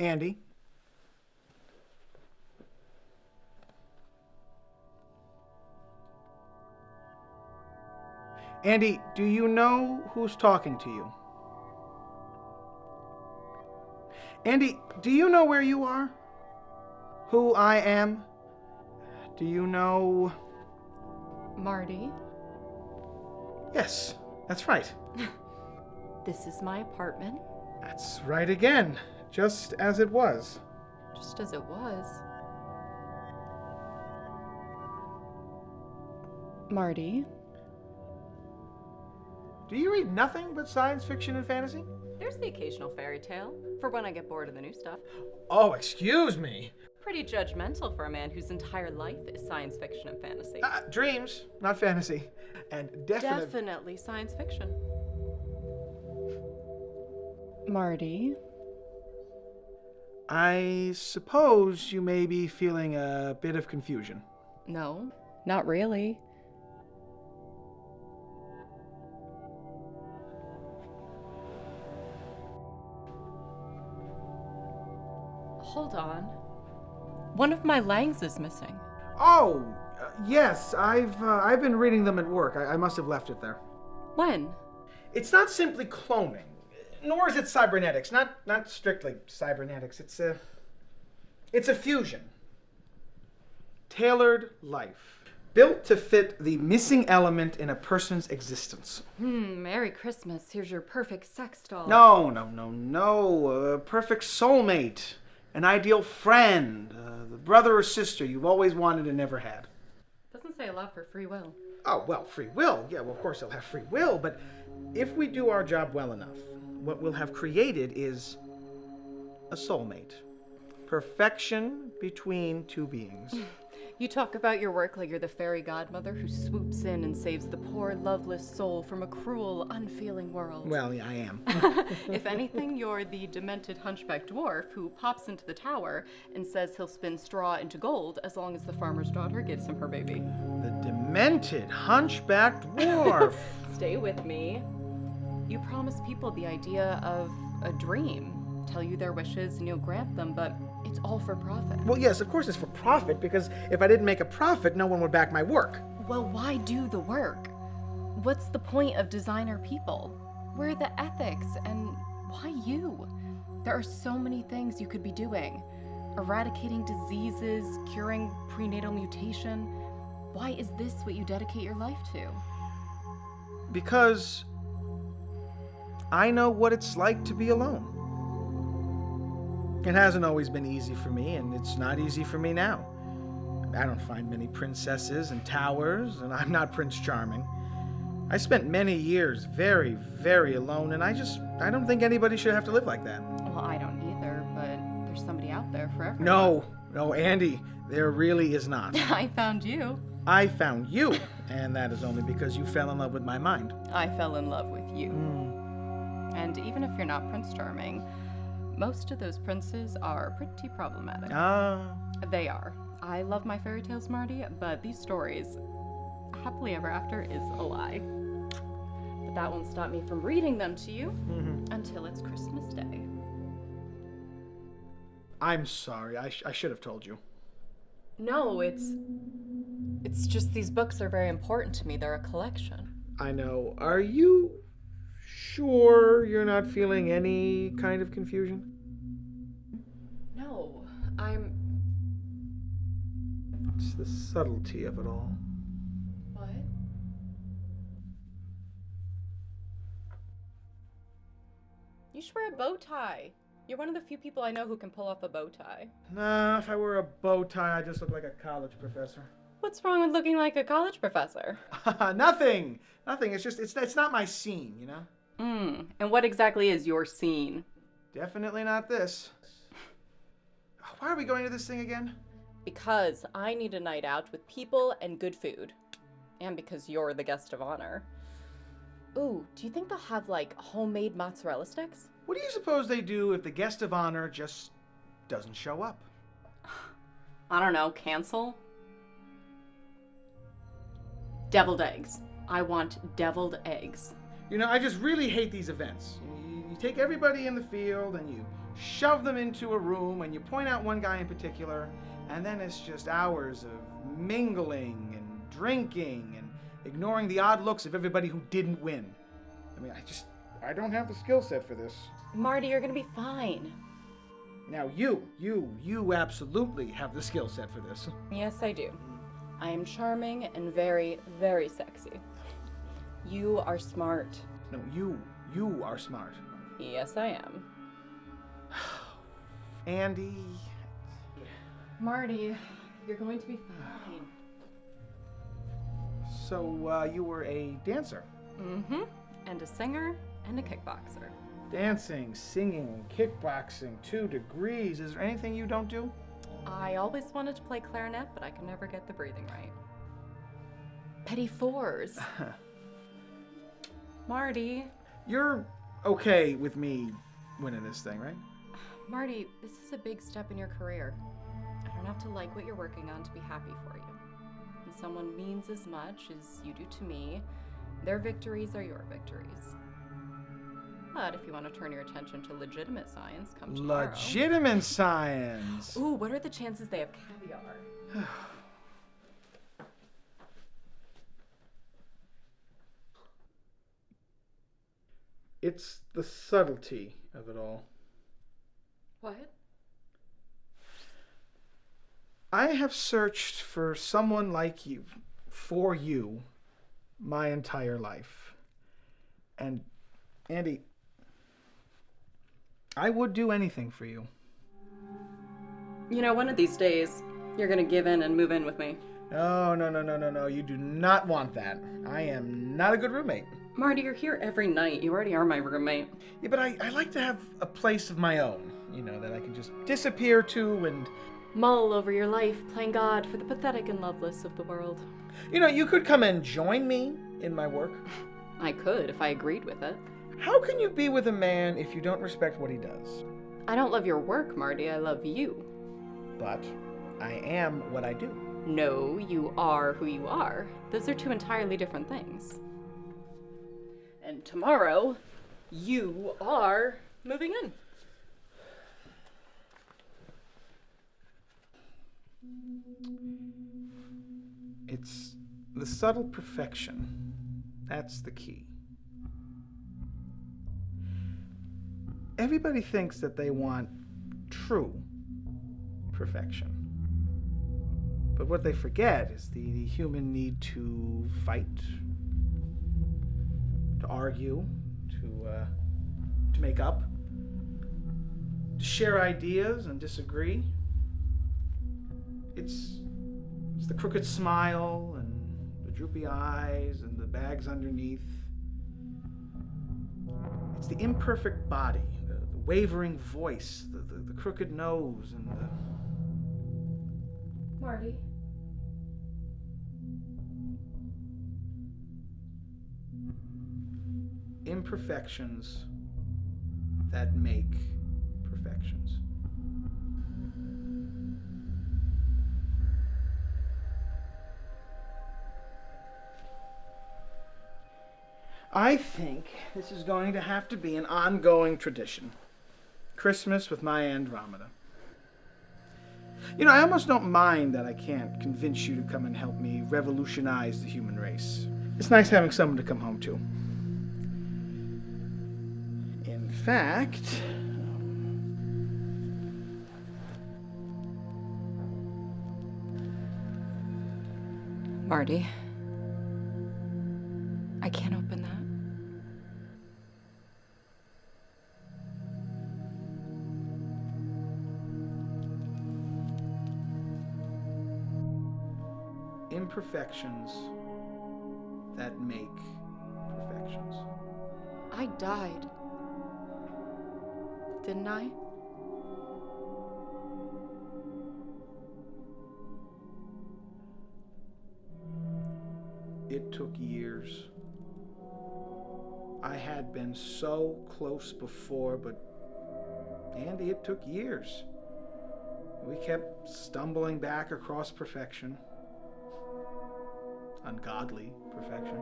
Andy? Andy, do you know who's talking to you? Andy, do you know where you are? Who I am? Do you know... Marty? Yes, that's right. This is my apartment. That's right again, just as it was. Just as it was. Marty? Do you read nothing but science fiction and fantasy? There's the occasional fairy tale, for when I get bored of the new stuff. Oh, excuse me. Pretty judgmental for a man whose entire life is science fiction and fantasy. Dreams, not fantasy. And Definitely science fiction. Marty? I suppose you may be feeling a bit of confusion. No, not really. Hold on. One of my Langs is missing. Oh, yes, I've been reading them at work. I must have left it there. When? It's not simply cloning, nor is it cybernetics. Not strictly cybernetics. It's a fusion. Tailored life, built to fit the missing element in a person's existence. Merry Christmas. Here's your perfect sex doll. No. A perfect soulmate. An ideal friend, the brother or sister you've always wanted and never had. Doesn't say a lot for free will. Oh, well, free will. Yeah, well, of course they'll have free will, but if we do our job well enough, what we'll have created is a soulmate. Perfection between two beings. You talk about your work like you're the fairy godmother who swoops in and saves the poor, loveless soul from a cruel, unfeeling world. Well, yeah, I am. If anything, you're the demented hunchback dwarf who pops into the tower and says he'll spin straw into gold as long as the farmer's daughter gives him her baby. The demented hunchback dwarf. Stay with me. You promise people the idea of a dream. Tell you their wishes and you'll grant them, but it's all for profit. Well, yes, of course it's for profit, because if I didn't make a profit, no one would back my work. Well, why do the work? What's the point of designer people? Where are the ethics, and why you? There are so many things you could be doing. Eradicating diseases, curing prenatal mutation. Why is this what you dedicate your life to? Because I know what it's like to be alone. It hasn't always been easy for me, and it's not easy for me now. I don't find many princesses and towers, and I'm not Prince Charming. I spent many years very, very alone, and I don't think anybody should have to live like that. Well, I don't either, but there's somebody out there for everyone. No, Andy, there really is not. I found you. I found you, and that is only because you fell in love with my mind. I fell in love with you. And even if you're not Prince Charming, most of those princes are pretty problematic. They are. I love my fairy tales, Marty, but these stories, happily ever after, is a lie. But that won't stop me from reading them to you until it's Christmas Day. I'm sorry. I should have told you. No, it's just these books are very important to me. They're a collection. I know. Are you sure you're not feeling any kind of confusion? No, It's the subtlety of it all. What? You should wear a bow tie. You're one of the few people I know who can pull off a bow tie. Nah, if I wore a bow tie, I'd just look like a college professor. What's wrong with looking like a college professor? Nothing. It's just, it's not my scene, you know? And what exactly is your scene? Definitely not this. Why are we going to this thing again? Because I need a night out with people and good food. And because you're the guest of honor. Ooh, do you think they'll have, like, homemade mozzarella sticks? What do you suppose they do if the guest of honor just doesn't show up? I don't know, cancel? Deviled eggs. I want deviled eggs. You know, I just really hate these events. You take everybody in the field and you shove them into a room and you point out one guy in particular, and then it's just hours of mingling and drinking and ignoring the odd looks of everybody who didn't win. I mean, I don't have the skill set for this. Marty, you're gonna be fine. Now you absolutely have the skill set for this. Yes, I do. I am charming and very, very sexy. You are smart. No, you are smart. Yes, I am. Andy. Marty, you're going to be fine. So, you were a dancer? Mm-hmm. And a singer and a kickboxer. Dancing, singing, kickboxing, 2 degrees. Is there anything you don't do? I always wanted to play clarinet, but I could never get the breathing right. Petty fours. Marty. You're okay with me winning this thing, right? Marty, this is a big step in your career. I don't have to like what you're working on to be happy for you. When someone means as much as you do to me, their victories are your victories. But if you want to turn your attention to legitimate science, come tomorrow. Legitimate science? Ooh, what are the chances they have caviar? It's the subtlety of it all. What? I have searched for someone like you, for you, my entire life. And, Andy, I would do anything for you. You know, one of these days, you're gonna give in and move in with me. No. You do not want that. I am not a good roommate. Marty, you're here every night. You already are my roommate. Yeah, but I like to have a place of my own, that I can just disappear to and... Mull over your life, playing God for the pathetic and loveless of the world. You could come and join me in my work. I could, if I agreed with it. How can you be with a man if you don't respect what he does? I don't love your work, Marty. I love you. But I am what I do. No, you are who you are. Those are 2 entirely different things. And tomorrow, you are moving in. It's the subtle perfection. That's the key. Everybody thinks that they want true perfection. But what they forget is the human need to fight, to argue, to make up, to share ideas and disagree. It's the crooked smile and the droopy eyes and the bags underneath. It's the imperfect body, the wavering voice, the crooked nose, and the... Marty? Imperfections that make perfections. I think this is going to have to be an ongoing tradition. Christmas with my Andromeda. I almost don't mind that I can't convince you to come and help me revolutionize the human race. It's nice having someone to come home to. In fact... Marty, I can't open that. Imperfections that make perfections. I died. Didn't I? It took years. I had been so close before, but Andy, it took years. We kept stumbling back across perfection. Ungodly perfection.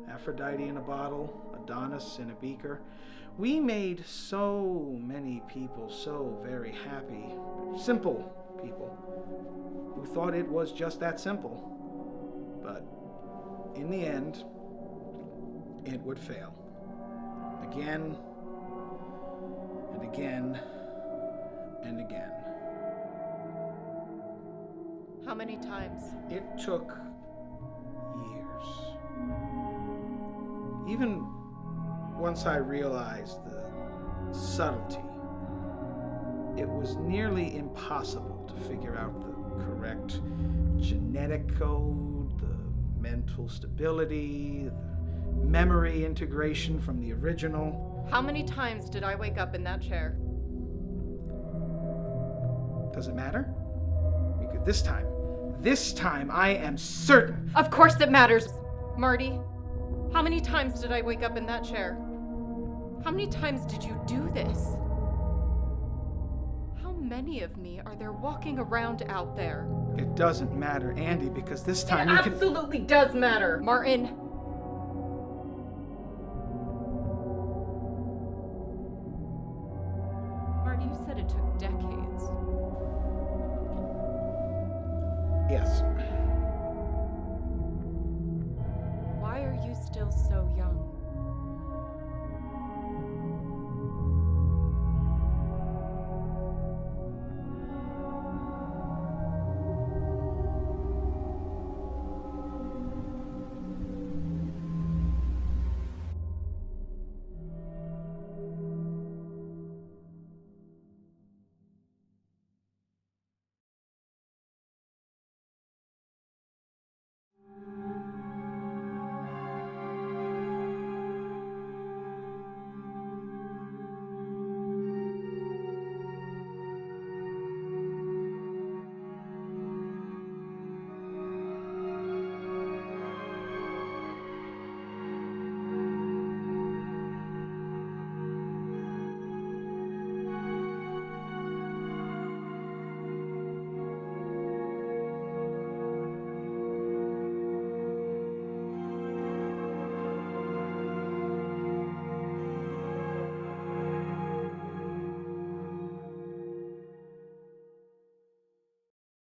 Aphrodite in a bottle, a Adonis in a beaker. We made so many people so very happy. Simple people who thought it was just that simple. But in the end, it would fail. Again and again and again. How many times? It took years. Even once I realized the subtlety, it was nearly impossible to figure out the correct genetic code, the mental stability, the memory integration from the original. How many times did I wake up in that chair? Does it matter? Because this time I am certain. Of course it matters, Marty. How many times did I wake up in that chair? How many times did you do this? How many of me are there walking around out there? It doesn't matter, Andy, because this time it absolutely does matter, Martin. Marty, you said it took decades. Yes. Why are you still so young?